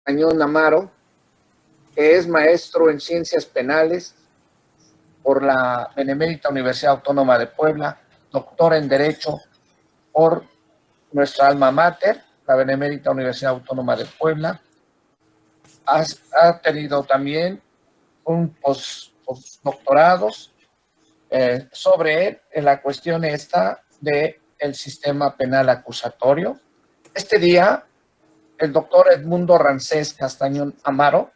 Castañón Amaro, que es maestro en Ciencias Penales por la Benemérita Universidad Autónoma de Puebla, doctor en Derecho por nuestra alma mater, la Benemérita Universidad Autónoma de Puebla. Ha tenido también un postdoctorados sobre él en la cuestión esta del sistema penal acusatorio. Este día, el doctor Edmundo Rancés Castañón Amaro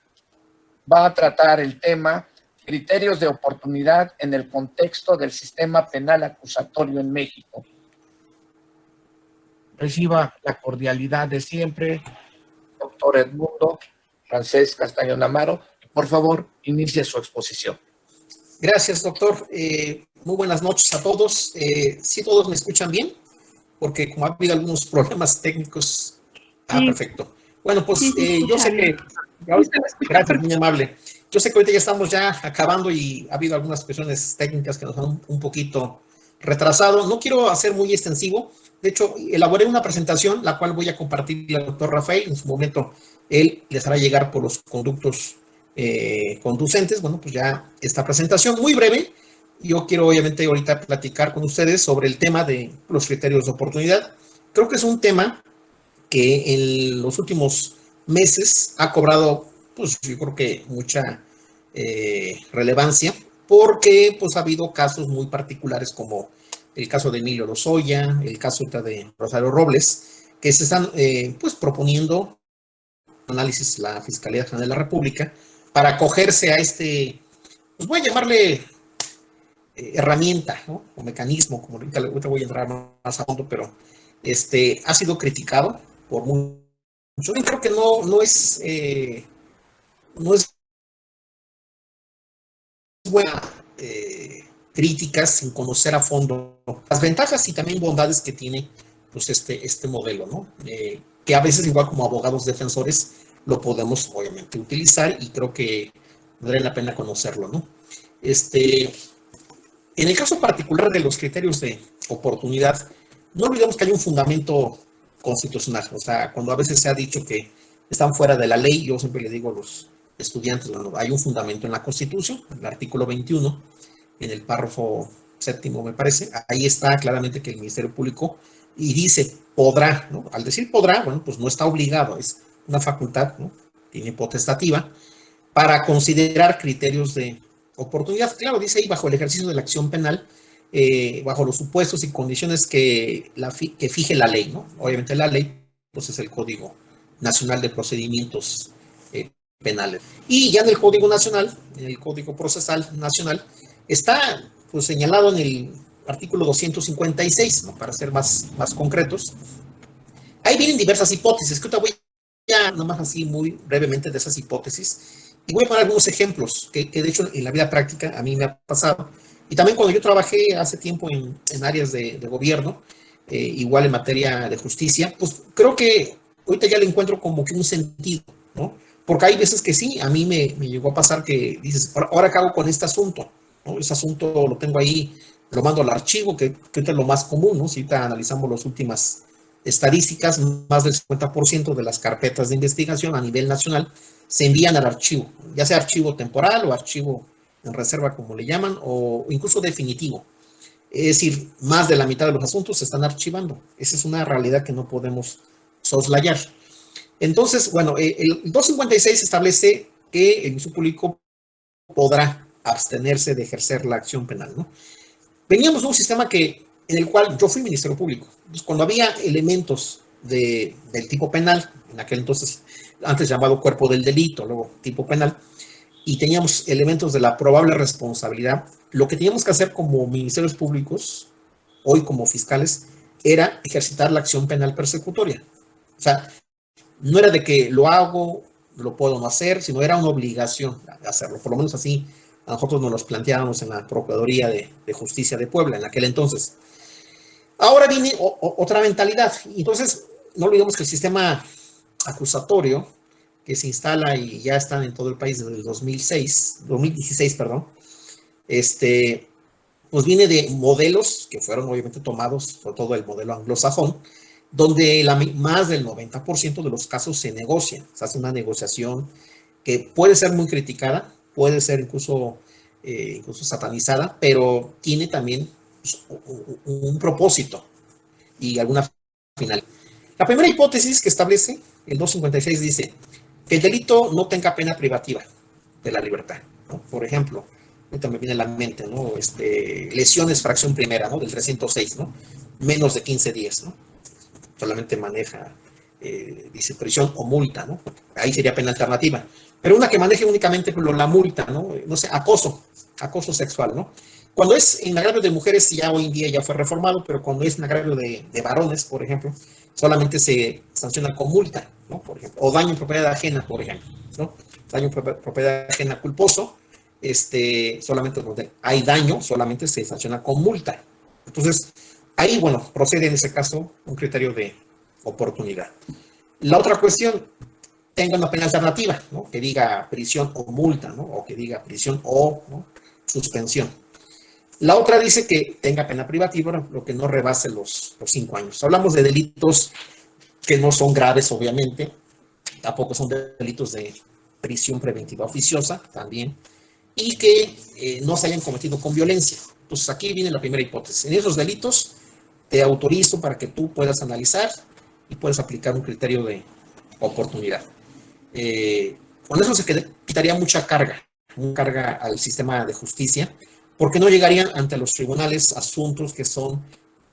va a tratar el tema criterios de oportunidad en el contexto del sistema penal acusatorio en México. Reciba la cordialidad de siempre, doctor Edmundo Rancés Castañón Amaro. Por favor, inicie su exposición. Gracias, doctor. Muy buenas noches a todos. ¿Sí todos me escuchan bien? Porque como ha habido algunos problemas técnicos... Ah, sí. Perfecto. Bueno, pues yo sé que... Gracias, muy amable. Yo sé que ahorita ya estamos acabando y ha habido algunas cuestiones técnicas que nos han un poquito retrasado. No quiero hacer muy extensivo. De hecho, elaboré una presentación, la cual voy a compartir al doctor Rafael. En su momento, él les hará llegar por los conductos conducentes. Bueno, pues ya esta presentación muy breve. Yo quiero obviamente ahorita platicar con ustedes sobre el tema de los criterios de oportunidad. Creo que es un tema que en los últimos meses ha cobrado, pues yo creo que mucha relevancia, porque pues ha habido casos muy particulares como el caso de Emilio Lozoya, el caso de Rosario Robles, que se están pues proponiendo análisis la Fiscalía General de la República para acogerse a este, pues voy a llamarle herramienta, ¿no? O mecanismo, como ahorita voy a entrar más a fondo, pero ha sido criticado por muchos. Yo creo que no es buena críticas sin conocer a fondo las ventajas y también bondades que tiene pues este modelo, ¿no? Que a veces igual como abogados defensores lo podemos obviamente utilizar y creo que vale la pena conocerlo, ¿no? En el caso particular de los criterios de oportunidad, no olvidemos que hay un fundamento constitucional. O sea, cuando a veces se ha dicho que están fuera de la ley, yo siempre le digo a los estudiantes, bueno, hay un fundamento en la Constitución, en el artículo 21, en el párrafo séptimo, me parece, ahí está claramente que el Ministerio Público, y dice podrá, ¿no? Al decir podrá, bueno, pues no está obligado, es una facultad, ¿no? Tiene potestativa para considerar criterios de oportunidad. Claro, dice ahí, bajo el ejercicio de la acción penal, bajo los supuestos y condiciones que fije la ley, ¿no? Obviamente la ley, pues es el Código Nacional de Procedimientos Penales. Y ya en el Código Nacional, en el Código Procesal Nacional, está pues señalado en el artículo 256, ¿no? Para ser más concretos. Ahí vienen diversas hipótesis, que ahorita voy a nada más así muy brevemente de esas hipótesis. Y voy a poner algunos ejemplos que de hecho en la vida práctica a mí me ha pasado. Y también cuando yo trabajé hace tiempo en áreas de gobierno, igual en materia de justicia, pues creo que ahorita ya le encuentro como que un sentido, ¿no? Porque hay veces que sí, a mí me llegó a pasar que dices, ahora ¿qué hago con este asunto? ¿No? Ese asunto lo tengo ahí, lo mando al archivo, que es lo más común, ¿no? Si ahorita analizamos las últimas estadísticas, más del 50% de las carpetas de investigación a nivel nacional se envían al archivo, ya sea archivo temporal o archivo en reserva, como le llaman, o incluso definitivo. Es decir, más de la mitad de los asuntos se están archivando. Esa es una realidad que no podemos soslayar. Entonces, bueno, el 256 establece que el Ministerio Público podrá abstenerse de ejercer la acción penal, ¿no? Veníamos de un sistema en el cual yo fui Ministerio Público. Entonces, cuando había elementos del tipo penal, en aquel entonces, antes llamado cuerpo del delito, luego tipo penal, y teníamos elementos de la probable responsabilidad, lo que teníamos que hacer como ministerios públicos, hoy como fiscales, era ejercitar la acción penal persecutoria. O sea, no era de que lo hago, lo puedo no hacer, sino era una obligación hacerlo. Por lo menos así a nosotros nos los planteábamos en la Procuraduría de Justicia de Puebla en aquel entonces. Ahora viene otra mentalidad. Entonces, no olvidemos que el sistema acusatorio que se instala y ya están en todo el país desde el 2016, perdón, pues viene de modelos que fueron obviamente tomados, sobre todo el modelo anglosajón, donde más del 90% de los casos se negocia, se hace una negociación que puede ser muy criticada, puede ser incluso satanizada, pero tiene también pues, un propósito y alguna final. La primera hipótesis que establece el 256 dice que el delito no tenga pena privativa de la libertad, ¿no? Por ejemplo, ahorita me viene a la mente, ¿no? Lesiones fracción primera, ¿no? Del 306, ¿no? Menos de 15 días, ¿no? Solamente maneja, dice, prisión o multa, ¿no? Ahí sería pena alternativa. Pero una que maneje únicamente la multa, ¿no? No sé, acoso sexual, ¿no? Cuando es en agravio de mujeres, ya hoy en día ya fue reformado, pero cuando es en agravio de varones, por ejemplo, solamente se sanciona con multa, ¿no? Por ejemplo, o daño en propiedad ajena, por ejemplo, ¿no? Daño en propiedad ajena culposo, solamente donde hay daño, solamente se sanciona con multa. Entonces, ahí, bueno, procede en ese caso un criterio de oportunidad. La otra cuestión, tenga una pena alternativa, ¿no? Que diga prisión o multa, ¿no? O que diga prisión o, ¿no?, suspensión. La otra dice que tenga pena privativa, lo que no rebase los 5 años. Hablamos de delitos que no son graves, obviamente, tampoco son delitos de prisión preventiva oficiosa, también, y que no se hayan cometido con violencia. Entonces, aquí viene la primera hipótesis. En esos delitos, te autorizo para que tú puedas analizar y puedas aplicar un criterio de oportunidad. Con eso se quitaría mucha carga al sistema de justicia, porque no llegarían ante los tribunales asuntos que son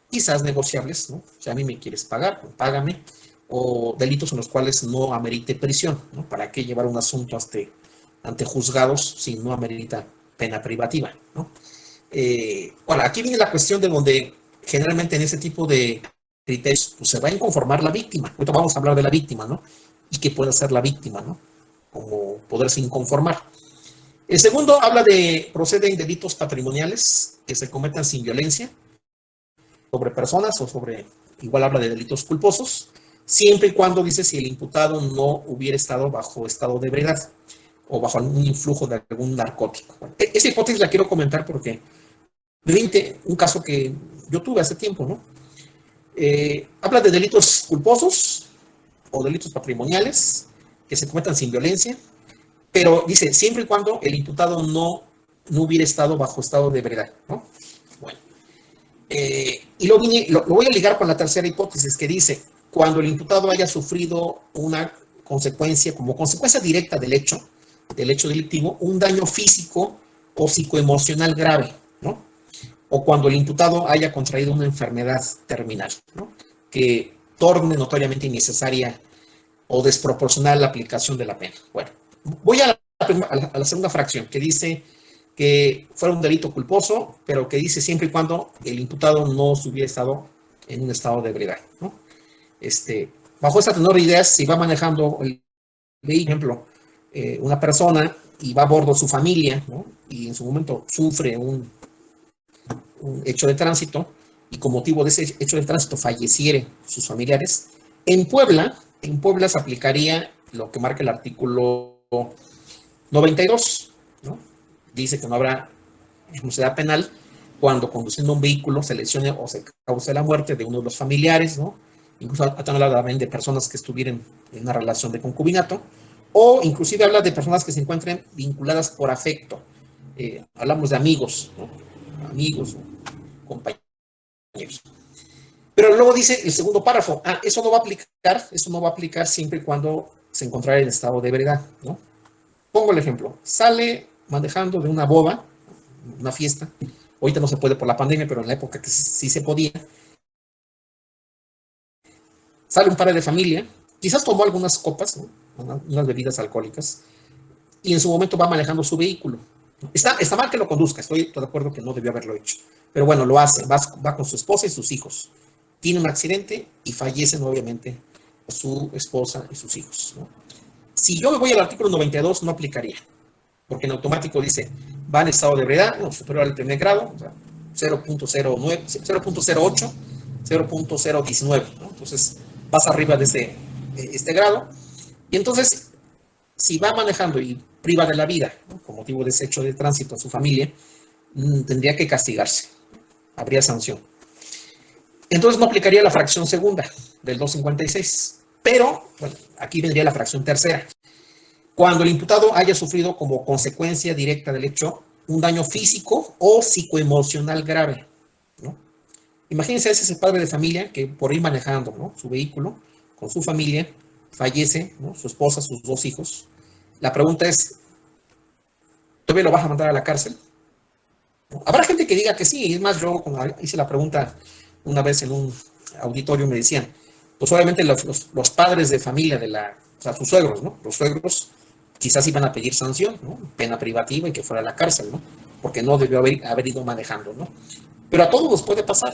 quizás negociables, ¿no? Si a mí me quieres pagar, pues págame, o delitos en los cuales no amerite prisión, ¿no? ¿Para qué llevar un asunto ante juzgados si no amerita pena privativa, ¿no? Ahora, aquí viene la cuestión de donde generalmente en ese tipo de criterios pues, se va a inconformar la víctima. Ahorita vamos a hablar de la víctima, ¿no? Y qué puede hacer la víctima, ¿no? Como poderse inconformar. El segundo habla de proceden delitos patrimoniales que se cometan sin violencia sobre personas o sobre, igual habla de delitos culposos, siempre y cuando dice si el imputado no hubiera estado bajo estado de ebriedad o bajo algún influjo de algún narcótico. Esa hipótesis la quiero comentar porque un caso que yo tuve hace tiempo, ¿no? Habla de delitos culposos o delitos patrimoniales que se cometan sin violencia, pero dice, siempre y cuando el imputado no hubiera estado bajo estado de ebriedad, ¿no? Bueno. Y lo voy a ligar con la tercera hipótesis que dice, cuando el imputado haya sufrido una consecuencia, como consecuencia directa del hecho delictivo, un daño físico o psicoemocional grave, ¿no? O cuando el imputado haya contraído una enfermedad terminal, ¿no? Que torne notoriamente innecesaria o desproporcional la aplicación de la pena. Bueno, voy a la segunda fracción, que dice que fuera un delito culposo, pero que dice siempre y cuando el imputado no hubiera estado en un estado de ebriedad, ¿no? Bajo esta tenor de ideas, si va manejando el ejemplo, una persona y va a bordo su familia, ¿no? Y en su momento sufre un hecho de tránsito y con motivo de ese hecho de tránsito falleciere sus familiares, en Puebla se aplicaría lo que marca el artículo 92, ¿no? Dice que no habrá responsabilidad penal cuando conduciendo un vehículo se lesione o se cause la muerte de uno de los familiares, ¿no? Incluso habla de personas que estuvieran en una relación de concubinato, o inclusive habla de personas que se encuentren vinculadas por afecto. Hablamos de amigos, ¿no? Amigos, compañeros. Pero luego dice el segundo párrafo, eso no va a aplicar siempre y cuando se encontrara en estado de ebriedad, ¿no? Pongo el ejemplo, sale manejando de una boda, una fiesta, ahorita no se puede por la pandemia, pero en la época que sí se podía, sale un padre de familia, quizás tomó algunas copas, ¿no? Unas bebidas alcohólicas, y en su momento va manejando su vehículo. Está mal que lo conduzca, estoy de acuerdo que no debió haberlo hecho, pero bueno, lo hace, va con su esposa y sus hijos. Tiene un accidente y fallecen obviamente su esposa y sus hijos, ¿no? Si yo me voy al artículo 92, no aplicaría, porque en automático dice, va en estado de ebriedad, no, superior al primer grado, o sea, 0.09, 0.08, 0.019, ¿no? Entonces, vas arriba de este grado, y entonces, si va manejando y priva de la vida, ¿no?, con motivo de ese hecho de tránsito a su familia, tendría que castigarse, habría sanción. Entonces no aplicaría la fracción segunda, del 256. Pero, bueno, aquí vendría la fracción tercera. Cuando el imputado haya sufrido como consecuencia directa del hecho un daño físico o psicoemocional grave, ¿no? Imagínense ese padre de familia que por ir manejando, ¿no?, su vehículo con su familia fallece, ¿no?, su esposa, sus 2 hijos. La pregunta es, ¿todavía lo vas a mandar a la cárcel? Habrá gente que diga que sí. Es más, yo cuando hice la pregunta una vez en un auditorio me decían, pues obviamente los padres de familia o sea, sus suegros, ¿no? Los suegros quizás iban a pedir sanción, ¿no?, pena privativa y que fuera a la cárcel, ¿no?, porque no debió haber ido manejando, ¿no? Pero a todos nos puede pasar.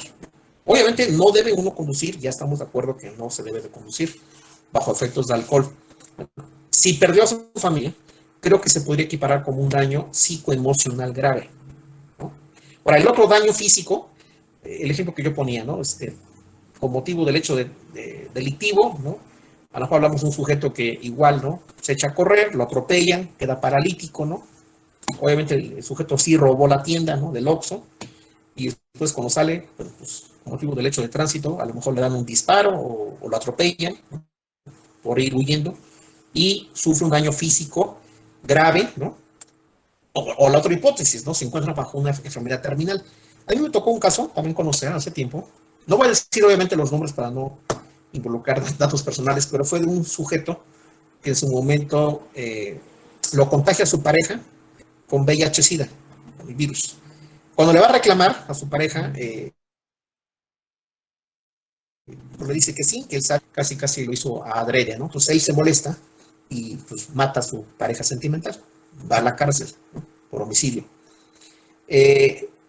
Obviamente no debe uno conducir, ya estamos de acuerdo que no se debe de conducir bajo efectos de alcohol. Si perdió a su familia, creo que se podría equiparar como un daño psicoemocional grave, ¿no? Ahora, el otro daño físico, el ejemplo que yo ponía, ¿no?, con motivo del hecho delictivo, ¿no? A lo mejor hablamos de un sujeto que igual, ¿no?, se echa a correr, lo atropellan, queda paralítico, ¿no? Obviamente el sujeto sí robó la tienda, ¿no?, del Oxxo, y después cuando sale, pues, con motivo del hecho de tránsito, a lo mejor le dan un disparo o lo atropellan, ¿no?, por ir huyendo, y sufre un daño físico grave, ¿no? O la otra hipótesis, ¿no?, se encuentra bajo una enfermedad terminal. A mí me tocó un caso, también conocer hace tiempo, no voy a decir obviamente los nombres para no involucrar datos personales, pero fue de un sujeto que en su momento lo contagia a su pareja con VIH-Sida, el virus. Cuando le va a reclamar a su pareja, pues le dice que sí, que él casi lo hizo a adrede, ¿no? Entonces él se molesta y pues mata a su pareja sentimental, va a la cárcel, ¿no?, por homicidio.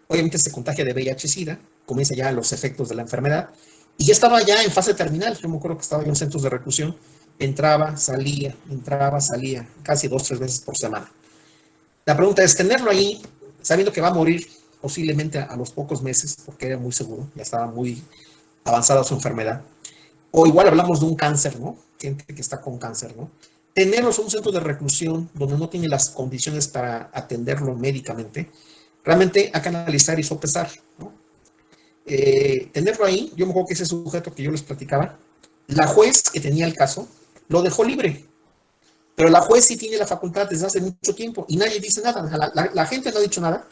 Obviamente se contagia de VIH-Sida, comienza ya los efectos de la enfermedad y ya estaba ya en fase terminal. Yo me acuerdo que estaba yo en centros de reclusión, entraba, salía, casi 2-3 veces por semana. La pregunta es, tenerlo ahí, sabiendo que va a morir posiblemente a los pocos meses, porque era muy seguro, ya estaba muy avanzada su enfermedad, o igual hablamos de un cáncer, ¿no?, gente que está con cáncer, ¿no?, tenerlos en un centro de reclusión donde no tiene las condiciones para atenderlo médicamente, realmente hay que analizar y sopesar, ¿no? Tenerlo ahí, yo me acuerdo que ese sujeto que yo les platicaba, la juez que tenía el caso, lo dejó libre, pero la juez sí tiene la facultad desde hace mucho tiempo y nadie dice nada, la gente no ha dicho nada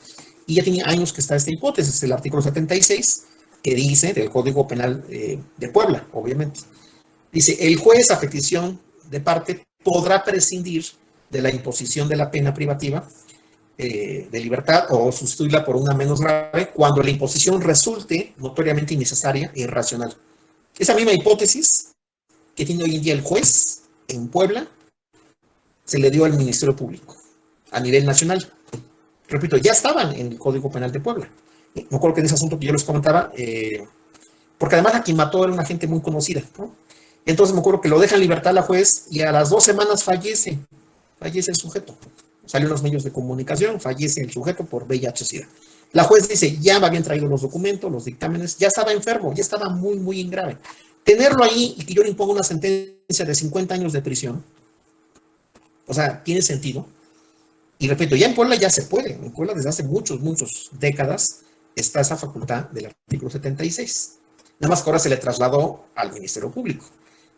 y ya tiene años que está esta hipótesis, el artículo 76, que dice, del Código Penal de Puebla, obviamente, dice, el juez a petición de parte podrá prescindir de la imposición de la pena privativa de libertad o sustituirla por una menos grave cuando la imposición resulte notoriamente innecesaria e irracional. Esa misma hipótesis que tiene hoy en día el juez en Puebla se le dio al Ministerio Público a nivel nacional. Repito, ya estaban en el Código Penal de Puebla. Me acuerdo que en ese asunto que yo les comentaba, porque además a quien mató era una gente muy conocida, ¿no? Entonces me acuerdo que lo deja en libertad la juez y a las 2 semanas fallece el sujeto. Salió en los medios de comunicación, fallece el sujeto por VIH-Sida. La juez dice, ya me habían traído los documentos, los dictámenes, ya estaba enfermo, ya estaba muy, muy grave. Tenerlo ahí y que yo le imponga una sentencia de 50 años de prisión, o sea, tiene sentido. Y repito, ya en Puebla ya se puede. En Puebla desde hace muchas décadas está esa facultad del artículo 76. Nada más que ahora se le trasladó al Ministerio Público.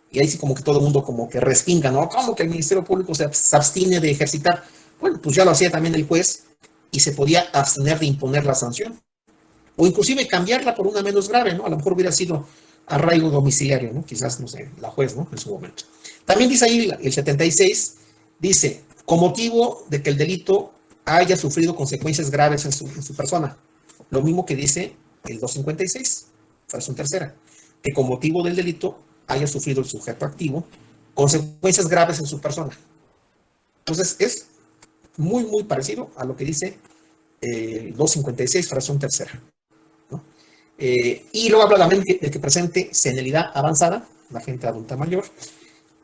Y ahí sí como que todo el mundo como que respinga, ¿no? ¿Cómo que el Ministerio Público se abstiene de ejercitar? Bueno, pues ya lo hacía también el juez y se podía abstener de imponer la sanción. O inclusive cambiarla por una menos grave, ¿no? A lo mejor hubiera sido arraigo domiciliario, ¿no? Quizás, no sé, la juez, ¿no?, en su momento. También dice ahí el 76, dice, con motivo de que el delito haya sufrido consecuencias graves en su persona. Lo mismo que dice el 256, fracción tercera, que con motivo del delito haya sufrido el sujeto activo consecuencias graves en su persona. Entonces, es muy, muy parecido a lo que dice el 256, fracción tercera, ¿no? Y luego habla también de que presente senilidad avanzada, la gente adulta mayor,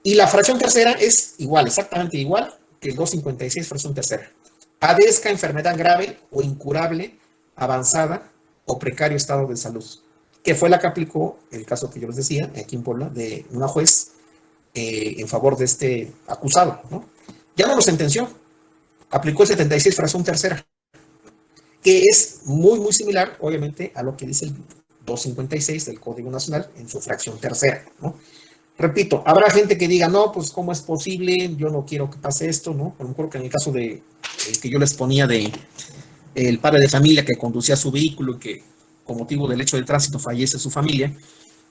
y la fracción tercera es igual, exactamente igual que el 256, fracción tercera. Padezca enfermedad grave o incurable, avanzada o precario estado de salud, que fue la que aplicó el caso que yo les decía, aquí en Puebla, de una juez en favor de este acusado, ¿no? Ya no lo sentenció, aplicó el 76, fracción tercera, que es muy, muy similar, obviamente, a lo que dice el 256 del Código Nacional en su fracción tercera, ¿no? Repito, habrá gente que diga, no, pues ¿cómo es posible? Yo no quiero que pase esto, ¿no? A lo mejor que en el caso de el que yo les ponía de el padre de familia que conducía su vehículo y que con motivo del hecho de tránsito fallece su familia,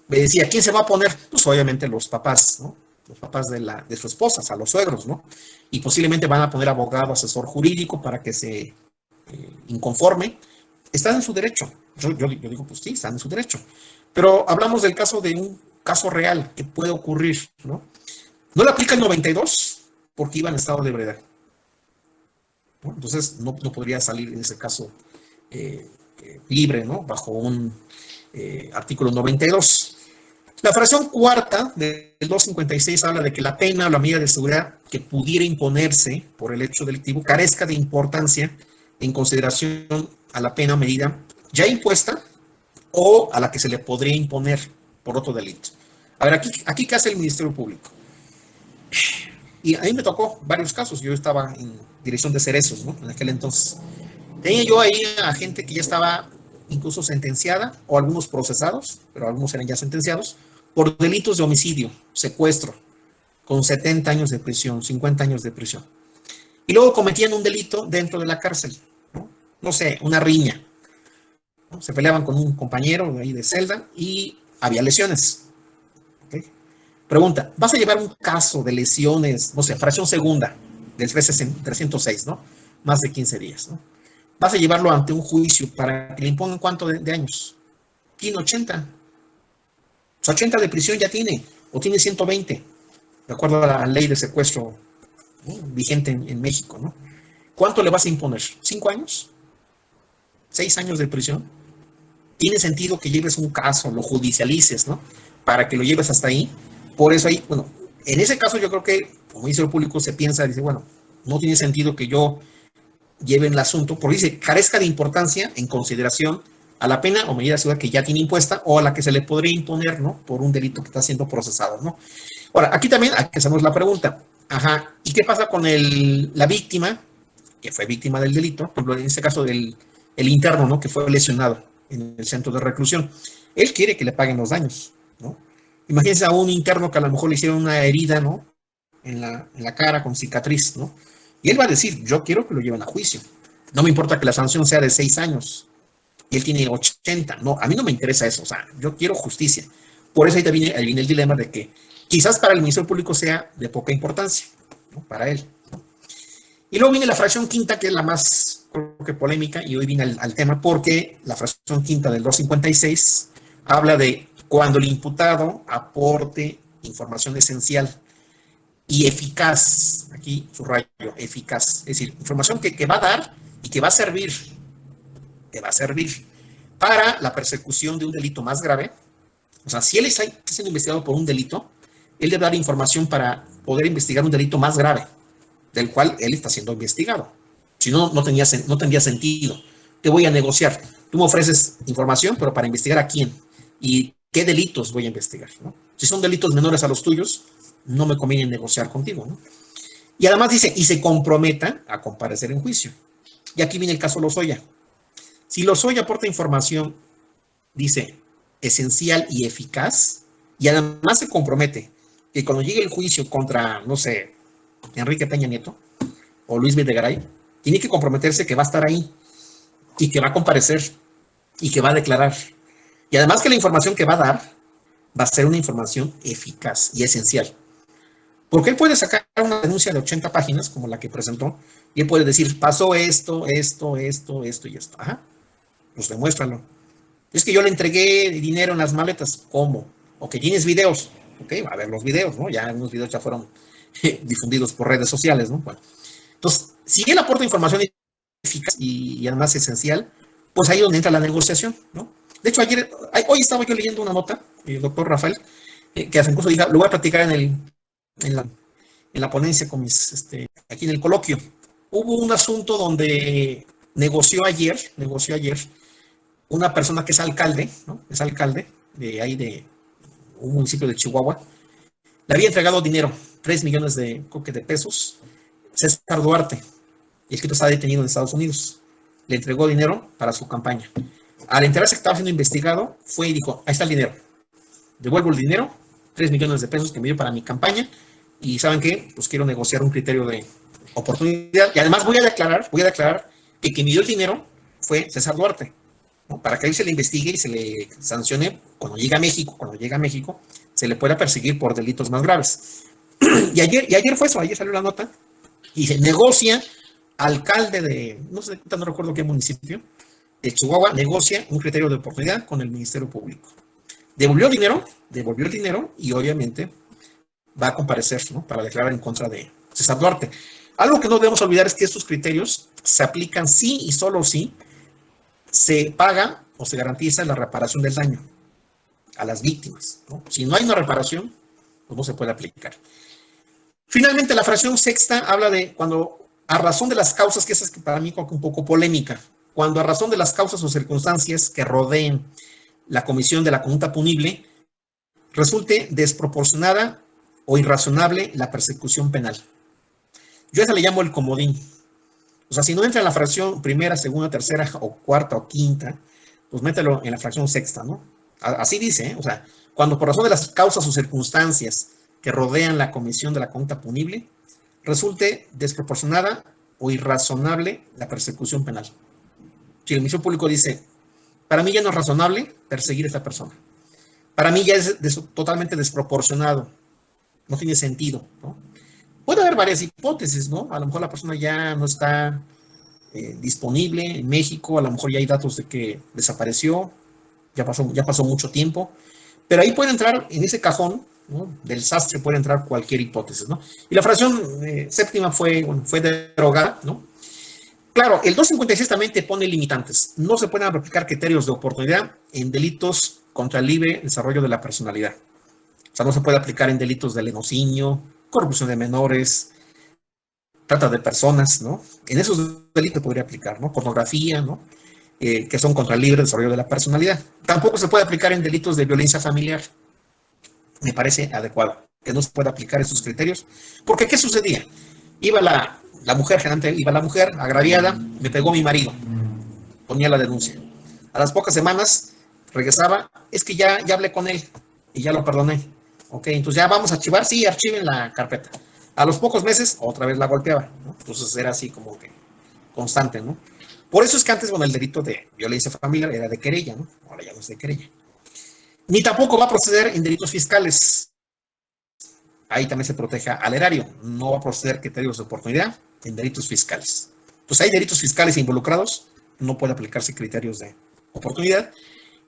me decía, ¿quién se va a poner? Pues obviamente los papás, ¿no? Los papás de su esposa, o sea, los suegros, ¿no? Y posiblemente van a poner abogado, asesor jurídico para que se inconforme. Están en su derecho. Yo digo, pues sí, están en su derecho. Pero hablamos del caso de un caso real que puede ocurrir, ¿no? No le aplica el 92 porque iba en estado de ebriedad, ¿no? Entonces no podría salir en ese caso libre, ¿no? Bajo un artículo 92. La fracción cuarta del 256 habla de que la pena o la medida de seguridad que pudiera imponerse por el hecho delictivo carezca de importancia en consideración a la pena o medida ya impuesta o a la que se le podría imponer por otro delito. A ver, aquí ¿qué hace el Ministerio Público? Y a mí me tocó varios casos. Yo estaba en dirección de cerezos, ¿no? En aquel entonces. Tenía yo ahí a gente que ya estaba incluso sentenciada, o algunos procesados, pero algunos eran ya sentenciados, por delitos de homicidio, secuestro, con 70 años de prisión, 50 años de prisión. Y luego cometían un delito dentro de la cárcel, ¿no? No sé, una riña, ¿no? Se peleaban con un compañero de ahí de celda y había lesiones. ¿Okay? Pregunta, ¿vas a llevar un caso de lesiones, no sé, fracción segunda del 306, ¿no? Más de 15 días, ¿no? Vas a llevarlo ante un juicio para que le impongan cuánto de años. Tiene 80. 80 de prisión ya tiene, o tiene 120, de acuerdo a la ley de secuestro, ¿no? Vigente en México, ¿no? ¿Cuánto le vas a imponer? ¿5 años? ¿6 años de prisión? Tiene sentido que lleves un caso, lo judicialices, ¿no? Para que lo lleves hasta ahí. Por eso ahí, bueno, en ese caso yo creo que, como Ministerio Público se piensa, dice, bueno, no tiene sentido que yo lleve el asunto, porque dice, carezca de importancia en consideración a la pena o medida de seguridad que ya tiene impuesta o a la que se le podría imponer, ¿no? Por un delito que está siendo procesado, ¿no? Ahora, aquí también hay que hacernos la pregunta, ajá, ¿y qué pasa con la víctima, que fue víctima del delito? Por ejemplo, en este caso el interno, ¿no? Que fue lesionado en el centro de reclusión. Él quiere que le paguen los daños, ¿no? Imagínense a un interno que a lo mejor le hicieron una herida, ¿no? En la cara con cicatriz, ¿no? Y él va a decir, yo quiero que lo lleven a juicio. No me importa que la sanción sea de 6 años. Y él tiene 80. No, a mí no me interesa eso. O sea, yo quiero justicia. Por eso ahí viene el dilema de que quizás para el Ministerio Público sea de poca importancia, ¿no? Para él, ¿no? Y luego viene la fracción quinta, que es la más, creo que polémica, y hoy viene al tema, porque la fracción quinta del 256 habla de cuando el imputado aporte información esencial y eficaz, aquí subrayo, eficaz, es decir, información que va a dar y que va a servir para la persecución de un delito más grave. O sea, si él está siendo investigado por un delito, él debe dar información para poder investigar un delito más grave, del cual él está siendo investigado. Si no, no tendría sentido. Te voy a negociar. Tú me ofreces información, pero para investigar a quién y qué delitos voy a investigar, ¿no? Si son delitos menores a los tuyos, no me conviene negociar contigo, ¿no? Y además dice, y se comprometa a comparecer en juicio. Y aquí viene el caso Lozoya. Si Lozoya aporta información, dice, esencial y eficaz, y además se compromete que cuando llegue el juicio contra, no sé, Enrique Peña Nieto o Luis Videgaray, tiene que comprometerse que va a estar ahí y que va a comparecer y que va a declarar. Y además que la información que va a dar va a ser una información eficaz y esencial. Porque él puede sacar una denuncia de 80 páginas, como la que presentó, y él puede decir, pasó esto y esto. Ajá, pues demuéstralo. Es que yo le entregué dinero en las maletas. ¿Cómo? O que tienes videos. Ok, va a ver los videos, ¿no? Ya unos videos ya fueron difundidos por redes sociales, ¿no? Bueno, entonces, si él aporta información eficaz y además esencial, pues ahí es donde entra la negociación, ¿no? De hecho, hoy estaba yo leyendo una nota, el doctor Rafael, que hace incluso diga, lo voy a platicar en la ponencia con aquí en el coloquio. Hubo un asunto donde negoció ayer una persona que es alcalde, ¿no? Es alcalde de ahí de un municipio de Chihuahua. Le había entregado dinero, 3 millones de pesos, César Duarte, y el que está detenido en Estados Unidos. Le entregó dinero para su campaña. Al enterarse que estaba siendo investigado, fue y dijo, ahí está el dinero, devuelvo el dinero, 3 millones de pesos que me dio para mi campaña, y ¿saben qué? Pues quiero negociar un criterio de oportunidad, y además voy a declarar que quien me dio el dinero fue César Duarte, ¿no? Para que ahí se le investigue y se le sancione cuando llega a México, se le pueda perseguir por delitos más graves. Y ayer fue eso, ayer salió la nota, y se negocia, alcalde de, no sé, no recuerdo qué municipio, de Chihuahua, negocia un criterio de oportunidad con el Ministerio Público. Devolvió el dinero y obviamente va a comparecer, ¿no? Para declarar en contra de César Duarte. Algo que no debemos olvidar es que estos criterios se aplican sí y solo si se paga o se garantiza la reparación del daño a las víctimas, ¿no? Si no hay una reparación, pues no se puede aplicar. Finalmente, la fracción sexta habla de cuando, a razón de las causas, que esa es para mí un poco polémica, cuando a razón de las causas o circunstancias que rodeen la comisión de la conducta punible, resulte desproporcionada o irrazonable la persecución penal. Yo a esa le llamo el comodín. O sea, si no entra en la fracción primera, segunda, tercera o cuarta o quinta, pues mételo en la fracción sexta, ¿no? Así dice, ¿eh? O sea, cuando por razón de las causas o circunstancias que rodean la comisión de la conducta punible, resulte desproporcionada o irrazonable la persecución penal. Si el Ministerio Público dice, para mí ya no es razonable perseguir a esta persona, para mí ya es totalmente desproporcionado, no tiene sentido, ¿no? Puede haber varias hipótesis, ¿no? A lo mejor la persona ya no está disponible en México, a lo mejor ya hay datos de que desapareció, ya pasó mucho tiempo, pero ahí puede entrar en ese cajón, ¿no? Del sastre puede entrar cualquier hipótesis, ¿no? Y la fracción séptima fue derogada, ¿no? Claro, el 256 también te pone limitantes. No se pueden aplicar criterios de oportunidad en delitos contra el libre desarrollo de la personalidad. O sea, no se puede aplicar en delitos de lenocinio, corrupción de menores, trata de personas, ¿no? En esos delitos podría aplicar, ¿no? Pornografía, ¿no? Que son contra el libre desarrollo de la personalidad. Tampoco se puede aplicar en delitos de violencia familiar. Me parece adecuado que no se pueda aplicar esos criterios. Porque, ¿qué sucedía? Iba la mujer, generalmente iba la mujer agraviada, me pegó mi marido, ponía la denuncia. A las pocas semanas regresaba, es que ya hablé con él y ya lo perdoné. Ok, entonces ya vamos a archivar, sí, archiven la carpeta. A los pocos meses, otra vez la golpeaba, ¿no? Entonces era así como que constante, ¿no? Por eso es que antes, bueno, el delito de violencia familiar era de querella, ¿no? Ahora ya no es de querella. Ni tampoco va a proceder en delitos fiscales. Ahí también se protege al erario. No va a proceder criterios de oportunidad en delitos fiscales. Pues hay delitos fiscales involucrados, no puede aplicarse criterios de oportunidad.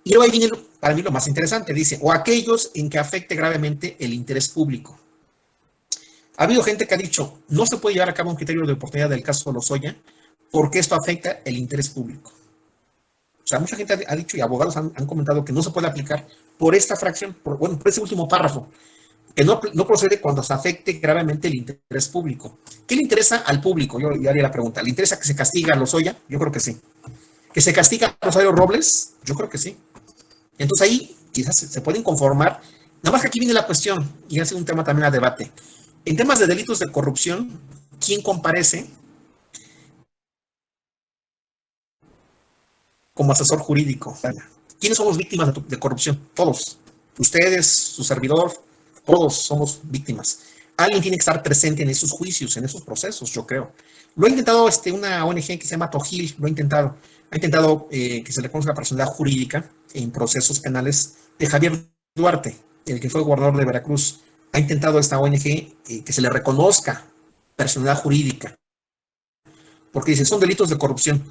Y luego ahí viene, para mí, lo más interesante, dice, o aquellos en que afecte gravemente el interés público. Ha habido gente que ha dicho, no se puede llevar a cabo un criterio de oportunidad del caso Lozoya, porque esto afecta el interés público. O sea, mucha gente ha dicho, y abogados han comentado que no se puede aplicar por esta fracción, por ese último párrafo, que no procede cuando se afecte gravemente el interés público. ¿Qué le interesa al público? Yo haría la pregunta. ¿Le interesa que se castigue a Lozoya? Yo creo que sí. ¿Que se castiga a Rosario Robles? Yo creo que sí. Entonces ahí quizás se pueden conformar. Nada más que aquí viene la cuestión, y hace un tema también a debate. En temas de delitos de corrupción, ¿quién comparece como asesor jurídico? ¿Quiénes somos víctimas de corrupción? Todos. Ustedes, su servidor, todos somos víctimas. Alguien tiene que estar presente en esos juicios, en esos procesos, yo creo. Lo ha intentado una ONG que se llama Tojil, lo ha intentado. Ha intentado que se le conozca la personalidad jurídica en procesos penales de Javier Duarte, el que fue gobernador de Veracruz. Ha intentado esta ONG que se le reconozca personalidad jurídica, porque dice, son delitos de corrupción.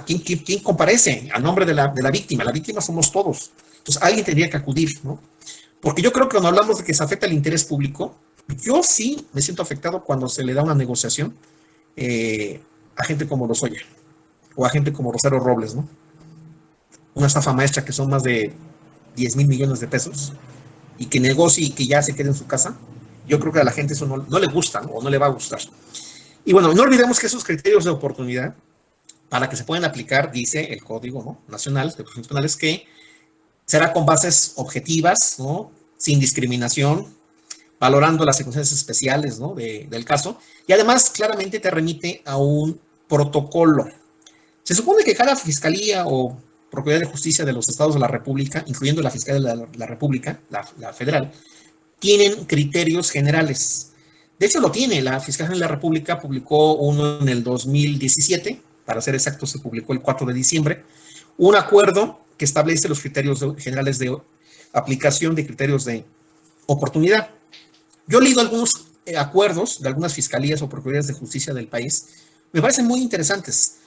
¿Quién comparece a nombre de la víctima? La víctima somos todos. Entonces alguien tendría que acudir, ¿no? Porque yo creo que cuando hablamos de que se afecta el interés público, yo sí me siento afectado cuando se le da una negociación a gente como Lozoya o a gente como Rosario Robles, ¿no? Una estafa maestra que son más de 10,000 millones de pesos y que negocie y que ya se quede en su casa. Yo creo que a la gente eso no le gusta, ¿no? O no le va a gustar. Y bueno, no olvidemos que esos criterios de oportunidad, para que se puedan aplicar, dice el Código, ¿no?, Nacional de Procedimientos Penales, que será con bases objetivas, ¿no?, sin discriminación, valorando las circunstancias especiales, ¿no?, del caso, y además claramente te remite a un protocolo. Se supone que cada fiscalía o Procuraduría de Justicia de los Estados de la República, incluyendo la Fiscalía de la República, la federal, tienen criterios generales. De hecho, lo tiene. La Fiscalía de la República publicó uno en el 2017, para ser exacto, se publicó el 4 de diciembre, un acuerdo que establece los criterios generales de aplicación de criterios de oportunidad. Yo he leído algunos acuerdos de algunas fiscalías o procuradurías de justicia del país, me parecen muy interesantes.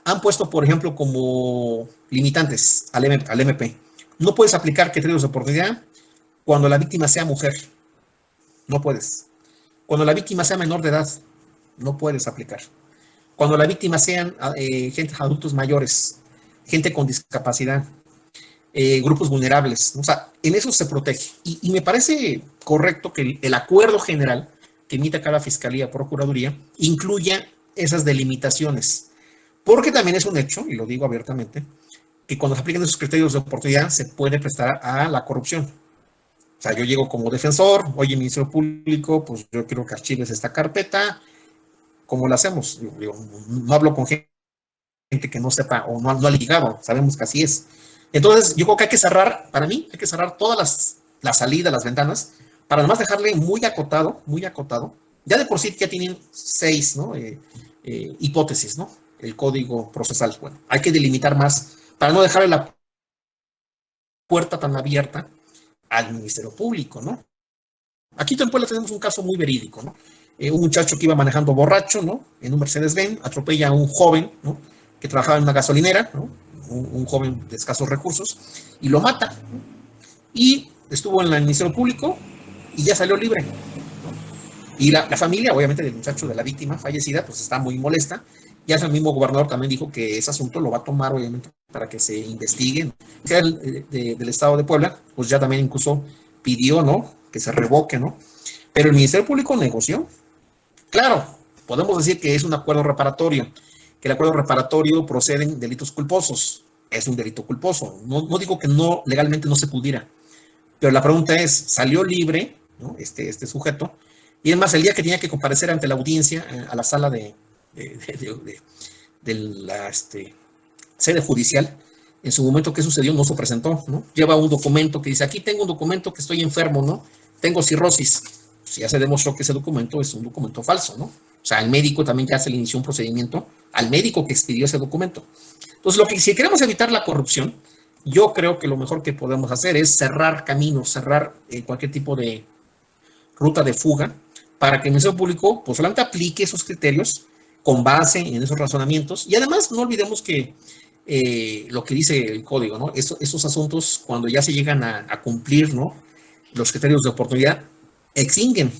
Han puesto, por ejemplo, como limitantes al MP. No puedes aplicar criterios de oportunidad cuando la víctima sea mujer. No puedes. Cuando la víctima sea menor de edad, no puedes aplicar. Cuando la víctima sean gente, adultos mayores, gente con discapacidad, grupos vulnerables. O sea, en eso se protege. Y me parece correcto que el acuerdo general que emita cada fiscalía o procuraduría incluya esas delimitaciones. Porque también es un hecho, y lo digo abiertamente, que cuando se aplican esos criterios de oportunidad se puede prestar a la corrupción. O sea, yo llego como defensor, oye, Ministerio Público, pues yo quiero que archives esta carpeta. ¿Cómo lo hacemos? Yo no hablo con gente que no sepa o no ha litigado, sabemos que así es. Entonces, yo creo que hay que cerrar, para mí, hay que cerrar todas las salidas, las ventanas, para además dejarle muy acotado. Ya de por sí ya tienen 6, ¿no? Hipótesis, ¿no? El código procesal. Bueno, hay que delimitar más para no dejarle la puerta tan abierta al Ministerio Público, ¿no? Aquí en Puebla tenemos un caso muy verídico, ¿no? Un muchacho que iba manejando borracho, ¿no? En un Mercedes-Benz, atropella a un joven, ¿no? Que trabajaba en una gasolinera, ¿no? Un joven de escasos recursos, y lo mata, ¿no? Y estuvo en el Ministerio Público y ya salió libre, ¿no? Y la familia, obviamente, del muchacho, de la víctima fallecida, pues está muy molesta. Ya el mismo gobernador también dijo que ese asunto lo va a tomar, obviamente, para que se investigue. Del Estado de Puebla, pues ya también incluso pidió, ¿no? Que se revoque, ¿no? Pero el Ministerio Público negoció. Claro, podemos decir que es un acuerdo reparatorio, que el acuerdo reparatorio procede en delitos culposos. Es un delito culposo. No digo que no legalmente no se pudiera, pero la pregunta es, ¿salió libre, ¿no? este sujeto? Y además, el día que tenía que comparecer ante la audiencia, a la sala de la sede judicial, en su momento, ¿qué sucedió? No se presentó, ¿no? Lleva un documento que dice, aquí tengo un documento que estoy enfermo, ¿no? Tengo cirrosis. Pues ya se demostró que ese documento es un documento falso, ¿no? O sea, al médico también ya se le inició un procedimiento al médico que expidió ese documento. Entonces, si queremos evitar la corrupción, yo creo que lo mejor que podemos hacer es cerrar caminos, cerrar cualquier tipo de ruta de fuga, para que el Ministerio Público, pues, solamente aplique esos criterios con base en esos razonamientos. Y además, no olvidemos que lo que dice el código, ¿no? Esos asuntos, cuando ya se llegan a cumplir, ¿no? Los criterios de oportunidad, extinguen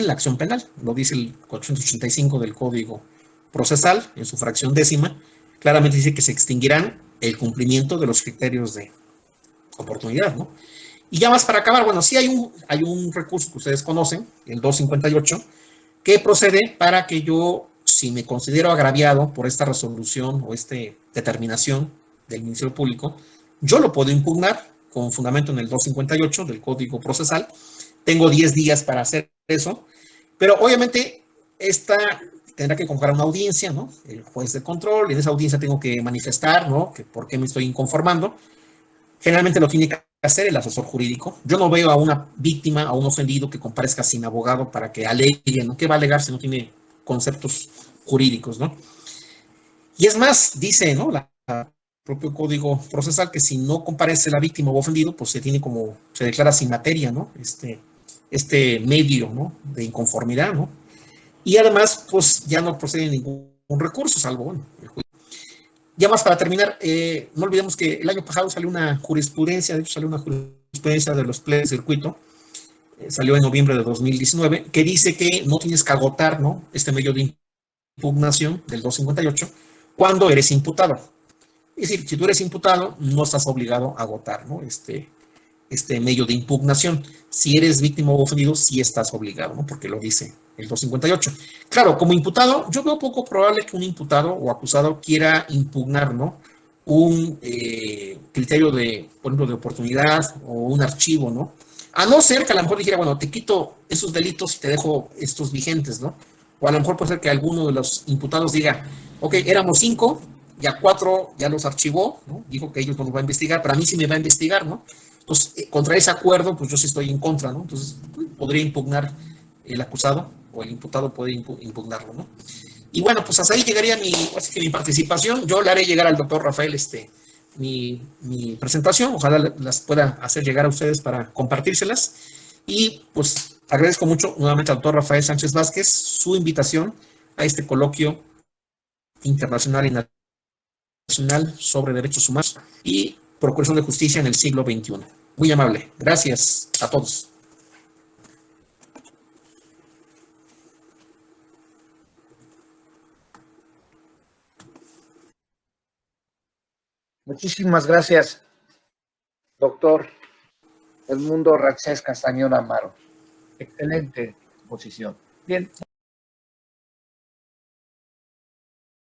la acción penal. Lo dice el 485 del Código Procesal, en su fracción décima. Claramente dice que se extinguirán el cumplimiento de los criterios de oportunidad, ¿no? Y ya más para acabar, bueno, sí hay un recurso que ustedes conocen, el 258, que procede para que yo, si me considero agraviado por esta resolución o esta determinación del Ministerio Público, yo lo puedo impugnar con fundamento en el 258 del Código Procesal. Tengo 10 días para hacer eso, pero obviamente tendrá que convocar una audiencia, ¿no? El juez de control, en esa audiencia tengo que manifestar, ¿no? Que por qué me estoy inconformando. Generalmente lo tiene que hacer el asesor jurídico. Yo no veo a una víctima, a un ofendido que comparezca sin abogado para que alegue, ¿no? ¿Qué va a alegar si no tiene conceptos jurídicos, ¿no? Y es más, dice, ¿no? El propio Código Procesal que si no comparece la víctima o ofendido, pues se declara sin materia, ¿no? Este medio, ¿no? De inconformidad, ¿no? Y además, pues ya no procede ningún recurso, salvo, bueno, el juicio. Ya más para terminar, no olvidemos que el año pasado salió una jurisprudencia, de hecho salió una jurisprudencia de los plenos de circuito, salió en noviembre de 2019, que dice que no tienes que agotar, ¿no? Este medio de impugnación del 258 cuando eres imputado. Es decir, si tú eres imputado, no estás obligado a agotar, ¿no? Este medio de impugnación. Si eres víctima o ofendido, sí estás obligado, ¿no? Porque lo dice el 258. Claro, como imputado, yo veo poco probable que un imputado o acusado quiera impugnar, ¿no? Un criterio por ejemplo, de oportunidad o un archivo, ¿no? A no ser que a lo mejor dijera, bueno, te quito esos delitos y te dejo estos vigentes, ¿no? O a lo mejor puede ser que alguno de los imputados diga, ok, éramos 5, y a 4 ya los archivó, ¿no? Dijo que ellos no los va a investigar, pero a mí sí me va a investigar, ¿no? Entonces, contra ese acuerdo, pues yo sí estoy en contra, ¿no? Entonces, podría impugnar el acusado o el imputado puede impugnarlo, ¿no? Y bueno, pues hasta ahí llegaría así que mi participación. Yo le haré llegar al doctor Rafael mi presentación. Ojalá las pueda hacer llegar a ustedes para compartírselas. Y pues agradezco mucho nuevamente al doctor Rafael Sánchez Vázquez su invitación a este coloquio internacional y nacional sobre derechos humanos y procuración de justicia en el siglo XXI. Muy amable. Gracias a todos. Muchísimas gracias, doctor Edmundo Ramsés Castañón Amaro. Excelente exposición. Bien.